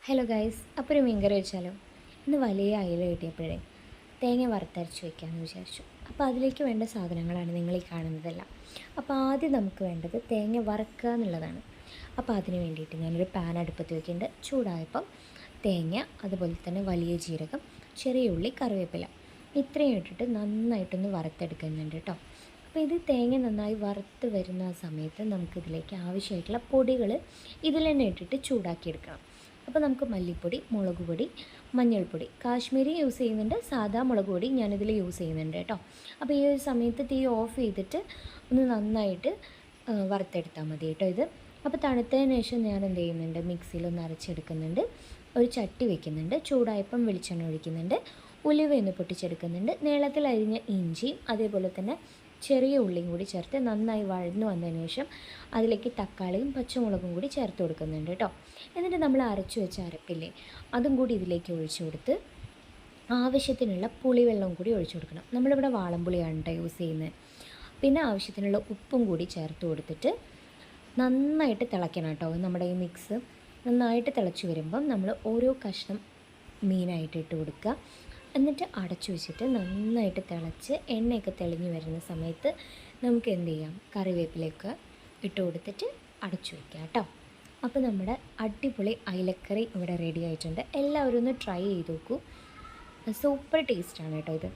Hello guys, അപ്പോൾ ഒരു മീൻകറി വെച്ചാലോ? ഇന്ന് വലിയ അയില കിട്ടിയപ്പോഴേ തേങ്ങ വറുത്തരച്ച് വയ്ക്കാമെന്ന് വിചാരിച്ചു. അപ്പോൾ അതിലേക്ക് വേണ്ട സാധനങ്ങളാണ് നിങ്ങൾ ഈ കാണുന്നതെല്ലാം. അപ്പോൾ ആദ്യം നമുക്ക് വേണ്ടത് തേങ്ങ വറുക്കുക എന്നുള്ളതാണ്. അപ്പോൾ അതിന് വേണ്ടിയിട്ട് ഞാനൊരു പാൻ അടുപ്പത്ത് വയ്ക്കുന്നുണ്ട്. ചൂടായപ്പം തേങ്ങ, അതുപോലെ തന്നെ വലിയ ജീരകം, ചെറിയ ഉള്ളി, കറിവേപ്പില ഇത്രയും ഇട്ടിട്ട് നന്നായിട്ടൊന്ന് വറുത്തെടുക്കുന്നുണ്ട് കേട്ടോ. അപ്പോൾ ഇത് തേങ്ങ നന്നായി വറുത്ത് വരുന്ന ആ സമയത്ത് നമുക്കിതിലേക്ക് ആവശ്യമായിട്ടുള്ള പൊടികൾ ഇതിൽ തന്നെ ഇട്ടിട്ട് ചൂടാക്കിയെടുക്കണം. അപ്പോൾ നമുക്ക് മല്ലിപ്പൊടി, മുളക് പൊടി, മഞ്ഞൾപ്പൊടി, കാശ്മീരി യൂസ് ചെയ്യുന്നുണ്ട്, സാധാ മുളക് പൊടി ഞാനിതിൽ യൂസ് ചെയ്യുന്നുണ്ട് കേട്ടോ. അപ്പോൾ ഈ ഒരു സമയത്ത് തീ ഓഫ് ചെയ്തിട്ട് ഒന്ന് നന്നായിട്ട് വറുത്തെടുത്താൽ മതി കേട്ടോ ഇത്. അപ്പോൾ തണുത്തതിന് ശേഷം ഞാൻ എന്ത് ചെയ്യുന്നുണ്ട്, മിക്സിയിലൊന്ന് അരച്ചെടുക്കുന്നുണ്ട്. ഒരു ചട്ടി വയ്ക്കുന്നുണ്ട്, ചൂടായപ്പം വെളിച്ചെണ്ണ ഒഴിക്കുന്നുണ്ട്, ഉലുവയൊന്ന് പൊട്ടിച്ചെടുക്കുന്നുണ്ട്, നീളത്തിൽ അരിഞ്ഞ ഇഞ്ചിയും അതേപോലെ തന്നെ ചെറിയ ഉള്ളിയും കൂടി ചേർത്ത് നന്നായി വഴന്നു വന്നതിന് ശേഷം അതിലേക്ക് തക്കാളിയും പച്ചമുളകും കൂടി ചേർത്ത് കൊടുക്കുന്നുണ്ട് കേട്ടോ. എന്നിട്ട് നമ്മൾ അരച്ചു വെച്ച അരപ്പില്ലേ, അതും കൂടി ഇതിലേക്ക് ഒഴിച്ചു കൊടുത്ത് ആവശ്യത്തിനുള്ള പുളിവെള്ളം കൂടി ഒഴിച്ചു കൊടുക്കണം. നമ്മളിവിടെ വാളംപുളിയാണ് കേട്ടോ യൂസ് ചെയ്യുന്നത്. പിന്നെ ആവശ്യത്തിനുള്ള ഉപ്പും കൂടി ചേർത്ത് കൊടുത്തിട്ട് നന്നായിട്ട് തിളയ്ക്കണം കേട്ടോ. നമ്മുടെ ഈ മിക്സ് നന്നായിട്ട് തിളച്ച് വരുമ്പം നമ്മൾ ഓരോ കഷ്ണം മീനായിട്ട് ഇട്ട് കൊടുക്കുക. എന്നിട്ട് അടച്ചു വെച്ചിട്ട് നന്നായിട്ട് തിളച്ച് എണ്ണയൊക്കെ തെളിഞ്ഞ് വരുന്ന സമയത്ത് നമുക്ക് എന്ത് ചെയ്യാം, കറിവേപ്പിലയൊക്കെ ഇട്ട് കൊടുത്തിട്ട് അടച്ചു വയ്ക്കാം കേട്ടോ. അപ്പോൾ നമ്മുടെ അടിപൊളി അയിലക്കറി ഇവിടെ റെഡി ആയിട്ടുണ്ട്. എല്ലാവരും ഒന്ന് ട്രൈ ചെയ്ത് നോക്കൂ. സൂപ്പർ ടേസ്റ്റാണ് കേട്ടോ ഇത്.